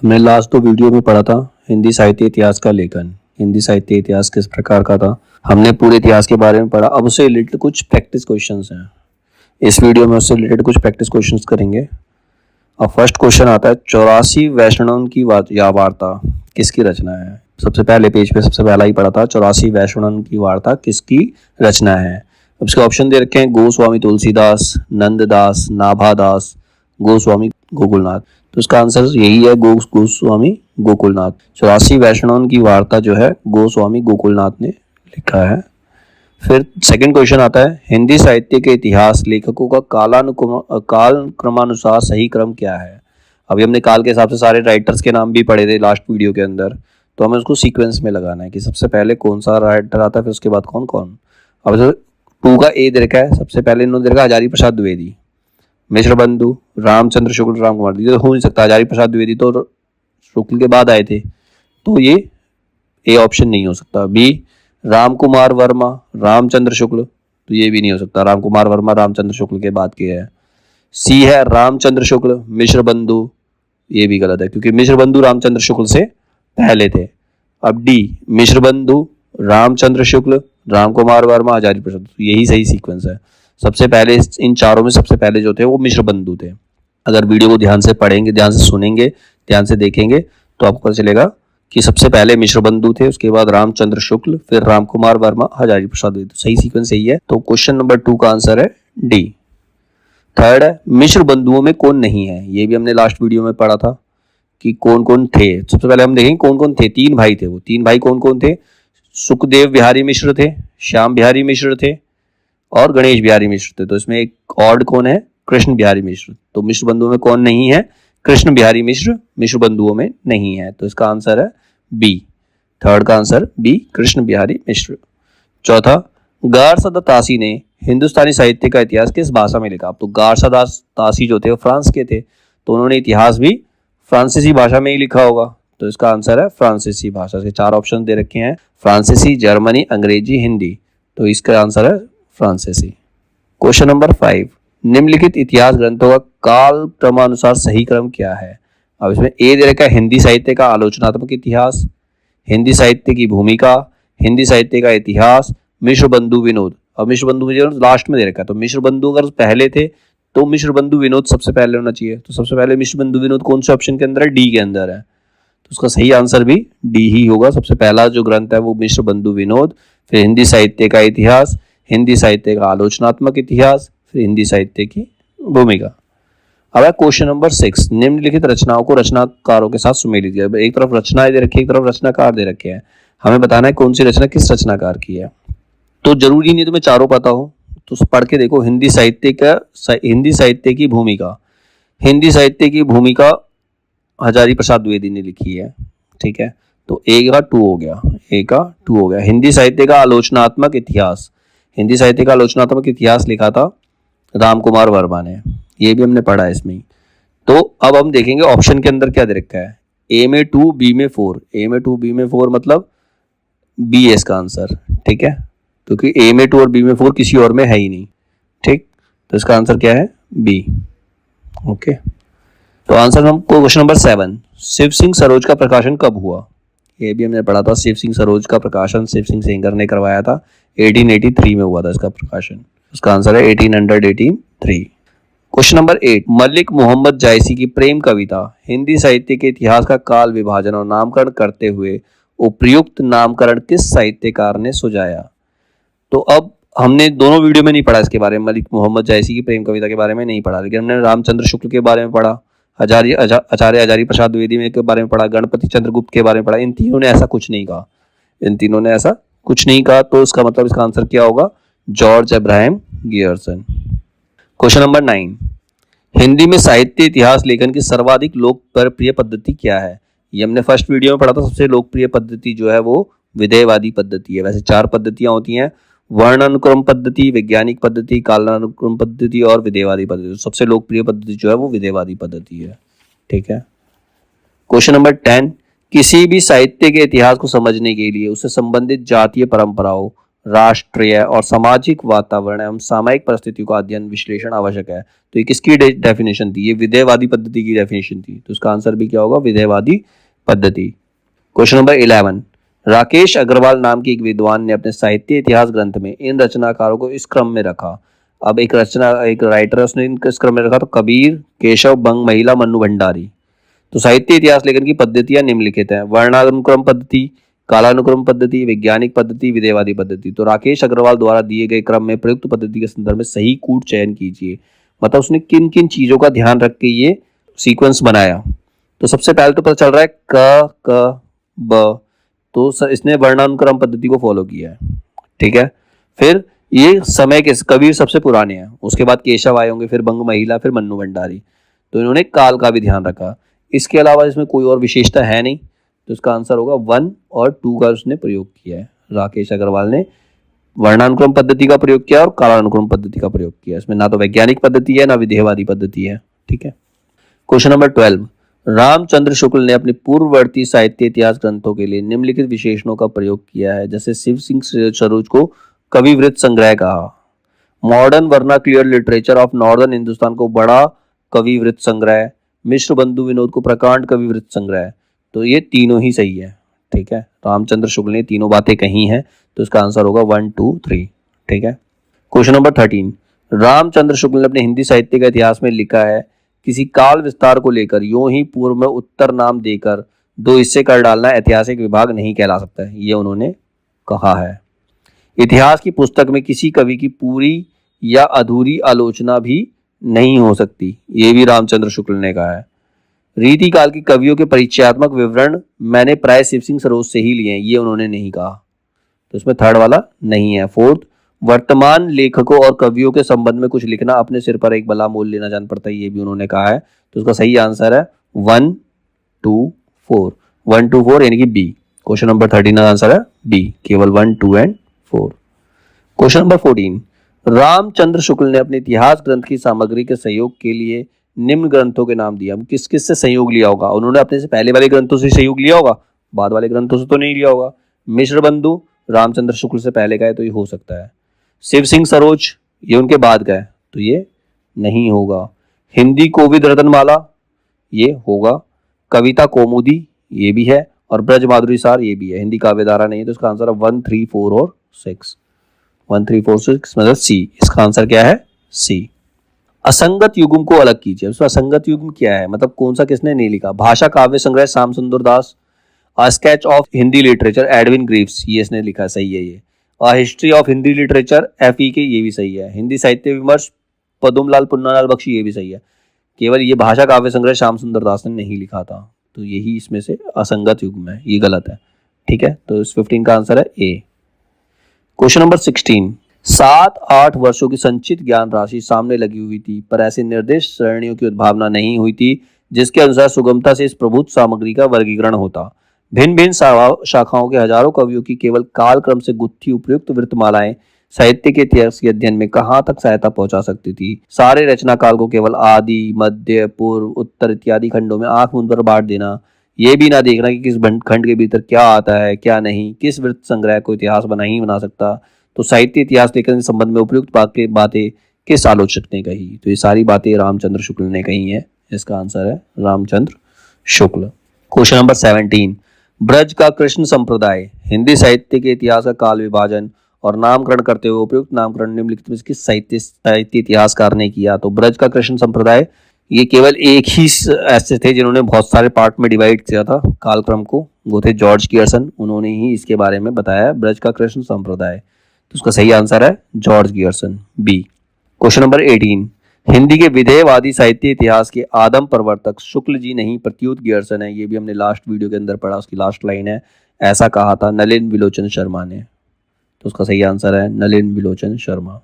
हमने लास्ट दो वीडियो में पढ़ा था हिंदी साहित्य इतिहास का लेखन। हिंदी साहित्य इतिहास किस प्रकार का था, हमने पूरे इतिहास के बारे में पढ़ा। अब उससे रिलेटेड कुछ प्रैक्टिस क्वेश्चंस हैं। इस वीडियो में उससे रिलेटेड कुछ प्रैक्टिस क्वेश्चंस करेंगे। अब फर्स्ट क्वेश्चन आता है, 84 वैष्णवों की वार्ता किसकी रचना है। सबसे पहले पेज पे सबसे पहला ही पढ़ा था, 84 वैष्णवों की वार्ता किसकी रचना है। अब इसके ऑप्शन दे रखे हैं, गोस्वामी तुलसीदास, नंददास, नाभादास, गोस्वामी गोकुलनाथ। तो इसका आंसर यही है, गोस्वामी गोकुलनाथ। 84 वैष्णवों की वार्ता जो है गोस्वामी गोकुलनाथ ने लिखा है। फिर सेकंड क्वेश्चन आता है, हिंदी साहित्य के इतिहास लेखकों का काल क्रमानुसार सही क्रम क्या है। अभी हमने काल के हिसाब से सारे राइटर्स के नाम भी पढ़े थे लास्ट वीडियो के अंदर, तो हमें उसको सीक्वेंस में लगाना है कि सबसे पहले कौन सा राइटर आता है, फिर उसके बाद कौन कौन। अब जो 2 का ए दे रखा है, सबसे पहले इन्होंने दे रखा हजारी प्रसाद द्विवेदी, मिश्र बंधु, रामचंद्र शुक्ल, राम कुमार। ये तो हो नहीं सकता, हजारी प्रसाद द्विवेदी तो शुक्ल के बाद आए थे, तो ये ए ऑप्शन नहीं हो सकता। बी राम कुमार वर्मा, रामचंद्र शुक्ल, तो ये भी नहीं हो सकता, राम कुमार वर्मा रामचंद्र शुक्ल के बाद के है। सी है रामचंद्र शुक्ल, मिश्र बंधु, ये भी गलत है क्योंकि मिश्र बंधु रामचंद्र शुक्ल से पहले थे। अब डी मिश्र बंधु, रामचंद्र शुक्ल, राम कुमार वर्मा, हजारी प्रसाद, तो यही सही सीक्वेंस है। सबसे पहले इन चारों में सबसे पहले जो थे वो मिश्र बंधु थे। अगर वीडियो को ध्यान से पढ़ेंगे, ध्यान से सुनेंगे, ध्यान से देखेंगे तो आपको पता चलेगा कि सबसे पहले मिश्र बंधु थे, उसके बाद रामचंद्र शुक्ल, फिर राम कुमार वर्मा, हजारी प्रसाद। तो सही सीक्वेंस यही है। तो क्वेश्चन नंबर 2 का आंसर है डी। थर्ड है, मिश्र बंधुओं में कौन नहीं है। ये भी हमने लास्ट वीडियो में पढ़ा था कि कौन कौन थे। सबसे पहले हम देखेंगे कौन कौन थे। 3 भाई थे, वो 3 भाई कौन कौन थे। सुखदेव बिहारी मिश्र थे, श्याम बिहारी मिश्र थे और गणेश बिहारी मिश्र थे। तो इसमें एक ऑड कौन है, कृष्ण बिहारी मिश्र। तो मिश्र बंधुओं में कौन नहीं है, कृष्ण बिहारी मिश्र मिश्र बंधुओं में नहीं है। तो इसका आंसर है बी। थर्ड का आंसर बी, कृष्ण बिहारी मिश्र। चौथा, गारसादा तासी ने हिंदुस्तानी साहित्य का इतिहास किस भाषा में लिखा। अब तो गारसादा तासी जो थे वो फ्रांस के थे, तो उन्होंने इतिहास भी फ्रांसीसी भाषा में ही लिखा होगा। तो इसका आंसर है फ्रांसीसी भाषा से। 4 ऑप्शन दे रखे हैं, फ्रांसीसी, जर्मनी, अंग्रेजी, हिंदी। तो इसका आंसर है फ्रांसीसी। क्वेश्चन नंबर 5, निम्नलिखित इतिहास ग्रंथों का काल क्रमानुसार सही क्रम क्या है। अब इसमें ए दे रखा है, हिंदी साहित्य का आलोचनात्मक इतिहास, हिंदी साहित्य की भूमिका, हिंदी साहित्य का इतिहास, मिश्र बंधु विनोद। अब मिश्र बंधु विनोद लास्ट में दे रखा है, तो मिश्र बंधु अगर पहले थे तो मिश्र बंधु विनोद सबसे पहले होना चाहिए। तो सबसे पहले मिश्र बंधु विनोद कौन से ऑप्शन के अंदर है, डी के अंदर है। तो उसका सही आंसर भी डी ही होगा। सबसे पहला जो ग्रंथ है वो मिश्र बंधु विनोद, फिर हिंदी साहित्य का इतिहास, हिंदी साहित्य का आलोचनात्मक इतिहास, फिर हिंदी साहित्य की भूमिका। अब है क्वेश्चन नंबर 6, निम्नलिखित रचनाओं को रचनाकारों के साथ सुमेलित किया। एक तरफ रचनाएं दे रखी है, एक तरफ रचनाकार दे रखे हैं, हमें बताना है कौन सी रचना किस रचनाकार की है। तो जरूरी नहीं तुम्हें चारों पता हो, तो पढ़ के देखो। हिंदी साहित्य की भूमिका, हिंदी साहित्य की भूमिका हजारी प्रसाद द्विवेदी ने लिखी है, ठीक है। तो ए का 2 हो गया, ए का 2 हो गया। हिंदी साहित्य का आलोचनात्मक इतिहास, हिंदी साहित्य का आलोचनात्मक इतिहास लिखा था राम कुमार वर्मा ने, ये भी हमने पढ़ा है इसमें ही। तो अब हम देखेंगे ऑप्शन के अंदर क्या दे रखा है, ए में 2, बी में 4। ए में 2, बी में 4 मतलब बी है इसका आंसर, ठीक है, क्योंकि ए में 2 और बी में 4 किसी और में है ही नहीं, ठीक। तो इसका आंसर क्या है, बी। ओके, तो आंसर हमको क्वेश्चन नंबर 7, शिव सिंह सरोज का प्रकाशन कब हुआ। ये भी हमने पढ़ा था, शिव सिंह सरोज का प्रकाशन शिव सिंह सेंगर ने करवाया था, 1883 में हुआ था इसका प्रकाशन। उसका आंसर है 1883। क्वेश्चन नंबर 8, मलिक मोहम्मद जायसी की प्रेम कविता हिंदी साहित्य के इतिहास का काल विभाजन और नामकरण करते हुए उपयुक्त नामकरण किस साहित्यकार ने सुझाया। तो अब हमने दोनों वीडियो में नहीं पढ़ा इसके बारे में, मलिक मोहम्मद जायसी की प्रेम कविता के बारे में नहीं पढ़ा, लेकिन हमने रामचंद्र शुक्ल के बारे में पढ़ा, आचार्य हजारी प्रसाद द्विवेदी के बारे में पढ़ा, गणपति चंद्रगुप्त के बारे में पढ़ा। इन तीनों ने ऐसा कुछ नहीं कहा, इन तीनों ने ऐसा कुछ नहीं कहा। तो इसका मतलब इसका आंसर क्या होगा, George Abraham Gierson. Question number 9, Hindi में साहित्य इतिहास लेखन की सर्वाधिक लोकप्रिय पद्धति क्या है। ये हमने फर्स्ट वीडियो में पढ़ा था। सबसे लोकप्रिय पद्धति जो है वो विधेयवादी पद्धति है। वैसे 4 पद्धतियां होती हैं, वर्णानुक्रम पद्धति, वैज्ञानिक पद्धति, कालानुक्रम पद्धति और विधेयवादी पद्धति। सबसे लोकप्रिय पद्धति जो है वो विधेयवादी पद्धति है, ठीक है। क्वेश्चन नंबर 10, किसी भी साहित्य के इतिहास को समझने के लिए उससे संबंधित जातीय परंपराओं, राष्ट्रीय और सामाजिक वातावरण एवं सामायिक परिस्थितियों का अध्ययन विश्लेषण आवश्यक है। तो ये किसकी डेफिनेशन थी? ये विधेयवादी पद्धति की डेफिनेशन थी। तो इसका आंसर भी क्या होगा? विधेयवादी पद्धति। क्वेश्चन नंबर 11, राकेश अग्रवाल नाम के एक विद्वान ने अपने साहित्य इतिहास ग्रंथ में इन रचनाकारों को इस क्रम में रखा। अब एक राइटर है, उसने इस क्रम में रखा। तो कबीर, केशव, बंग महिला, मन्नू भंडारी। तो साहित्य इतिहास लेखन की पद्धतियां निम्नलिखित हैं: वर्णानुक्रम पद्धति, कालानुक्रम पद्धति, वैज्ञानिक पद्धति, विधेयवादी पद्धति। तो राकेश अग्रवाल द्वारा दिए गए क्रम में प्रयुक्त पद्धति के संदर्भ में सही कूट चयन कीजिए। मतलब उसने किन किन चीजों का ध्यान रख के ये सीक्वेंस बनाया। तो सबसे पहले तो पता चल रहा है क ब, तो इसने वर्णानुक्रम पद्धति को फॉलो किया है। ठीक है। फिर ये समय के कबीर सबसे पुराने हैं, उसके बाद केशव आए होंगे, फिर बंग महिला, फिर मन्नू भंडारी। तो इन्होंने काल का भी ध्यान रखा। इसके अलावा इसमें कोई और विशेषता है नहीं। तो इसका आंसर होगा 1 और 2 का उसने प्रयोग किया है। राकेश अग्रवाल ने वर्णानुक्रम पद्धति का प्रयोग किया और कालानुक्रम पद्धति का प्रयोग किया। इसमें ना तो वैज्ञानिक पद्धति है ना विधेयवादी पद्धति है। ठीक है। क्वेश्चन नंबर 12, रामचंद्र शुक्ल ने अपने पूर्ववर्ती साहित्य इतिहास ग्रंथों के लिए निम्नलिखित विशेषणों का प्रयोग किया है। जैसे शिव सिंह सरोज को कवि वृत्त संग्रह कहा, modern vernacular literature of northern Hindustan को बड़ा कवि वृत्त संग्रह, मिश्र बंधु विनोद को प्रकांड कवि वृत्त संग्रह। तो ये तीनों ही सही है। ठीक है। रामचंद्र शुक्ल ने तीनों बातें कही हैं। तो इसका आंसर होगा 1, 2, 3। ठीक है। क्वेश्चन नंबर 13, रामचंद्र शुक्ल ने अपने हिंदी साहित्य का इतिहास में लिखा है, किसी काल विस्तार को लेकर यूं ही पूर्व में उत्तर नाम देकर 2 हिस्से कर डालना ऐतिहासिक विभाग नहीं कहला सकता है। ये उन्होंने कहा है। इतिहास की पुस्तक में किसी कवि की पूरी या अधूरी आलोचना भी नहीं हो सकती। ये भी रामचंद्र शुक्ल ने कहा है। रीतिकाल की कवियों के परिचयात्मक विवरण मैंने प्राय शिव सिंह सरोज से ही लिए हैं। ये उन्होंने नहीं कहा। तो इसमें थर्ड वाला नहीं है। फोर्थ, वर्तमान लेखकों और कवियों के संबंध में कुछ लिखना अपने सिर पर एक बला मोल लेना जान पड़ता है। ये भी उन्होंने कहा है। तो उसका सही आंसर है 1, 2, 4। 1, 2, 4 यानी कि बी। क्वेश्चन नंबर 13 का आंसर है बी, केवल 1, 2 and 4। Question number 14, Ramchandra Shukla ने अपने इतिहास ग्रंथ की सामग्री के सहयोग के लिए निम्न ग्रंथों के नाम दिया। किस किस से सहयोग लिया होगा? उन्होंने अपने से पहले वाले ग्रंथों से सहयोग लिया होगा, बाद वाले ग्रंथों से तो नहीं लिया होगा। मिश्र बंधु रामचंद्र शुक्ल से पहले गए तो ये हो सकता है। शिव सिंह सरोज ये उनके बाद गए तो ये नहीं होगा। हिंदी कोविद रतनमाला ये होगा। कविता कौमुदी ये भी है, और ब्रज माधुरी सार ये भी है। हिंदी काव्यधारा नहीं है। तो इसका आंसर है 1, 3, 4 और 6। 1, 3, 4, 6 मतलब सी। इसका आंसर क्या है? सी। असंगत युग्म को अलग कीजिए। उसमें असंगत युग्म क्या है, मतलब कौन सा किसने नहीं लिखा? भाषा काव्य संग्रह Shyam Sundar Das, a sketch of Hindi literature Edwin Greaves ये इसने लिखा, सही है ये। A history of Hindi literature FE के ये भी सही है। हिंदी साहित्य विमर्श पदुमलाल पुन्नालाल बख्शी ये भी सही है। केवल ये भाषा काव्य संग्रह श्याम सुंदर दास ने नहीं लिखा था। तो यही इसमें से असंगत युग्म है, ये गलत है। ठीक है। तो इस 15 का आंसर है ए। क्वेश्चन नंबर 16, 7-8 वर्षों की संचित ज्ञान राशि सामने लगी हुई थी, पर ऐसी निर्दिष्ट श्रेणियों की उद्भावना नहीं हुई थी जिसके अनुसार सुगमता से इस प्रभुत्व सामग्री का वर्गीकरण होता। भिन्न भिन्न शाखाओं के हजारों कवियों की केवल काल क्रम से गुत्थी उपयुक्त वृत्तमालाएं साहित्य के इतिहास के अध्ययन में कहाँ तक सहायता पहुंचा सकती थी? सारे रचना काल को केवल आदि, मध्य, पूर्व, उत्तर इत्यादि खंडों में आंख मूंद कर बांट देना, ये भी ना देखना कि किस खंड के भीतर क्या आता है क्या नहीं, किस वृत्त संग्रह को इतिहास नहीं बना सकता। तो साहित्य इतिहास लेखन के संबंध में उपयुक्त बातें किस आलोचक ने कही? तो ये सारी बातें रामचंद्र शुक्ल ने कही है। इसका आंसर है रामचंद्र शुक्ल। क्वेश्चन नंबर 17, ब्रज का कृष्ण संप्रदाय हिंदी साहित्य के इतिहास का काल विभाजन और नामकरण करते हुए उपयुक्त नामकरण निम्नलिखित में किस साहित्य इतिहासकार ने किया? तो ब्रज का कृष्ण संप्रदाय ये केवल एक ही ऐसे थे जिन्होंने बहुत सारे पार्ट में डिवाइड किया था कालक्रम को, वो थे जॉर्ज गियर्सन। उन्होंने ही इसके बारे में बताया ब्रज का कृष्ण संप्रदाय। तो उसका सही आंसर है George Grierson, B. Question number 18, Hindi के विधेयवादी साहित्य इतिहास के आदम प्रवर्तक शुक्ल जी नहीं प्रत्युत गियर्सन है। ये भी हमने लास्ट वीडियो के अंदर पढ़ा, उसकी लास्ट लाइन है, ऐसा कहा था नलिन विलोचन शर्मा ने। तो उसका सही आंसर है नलिन विलोचन शर्मा।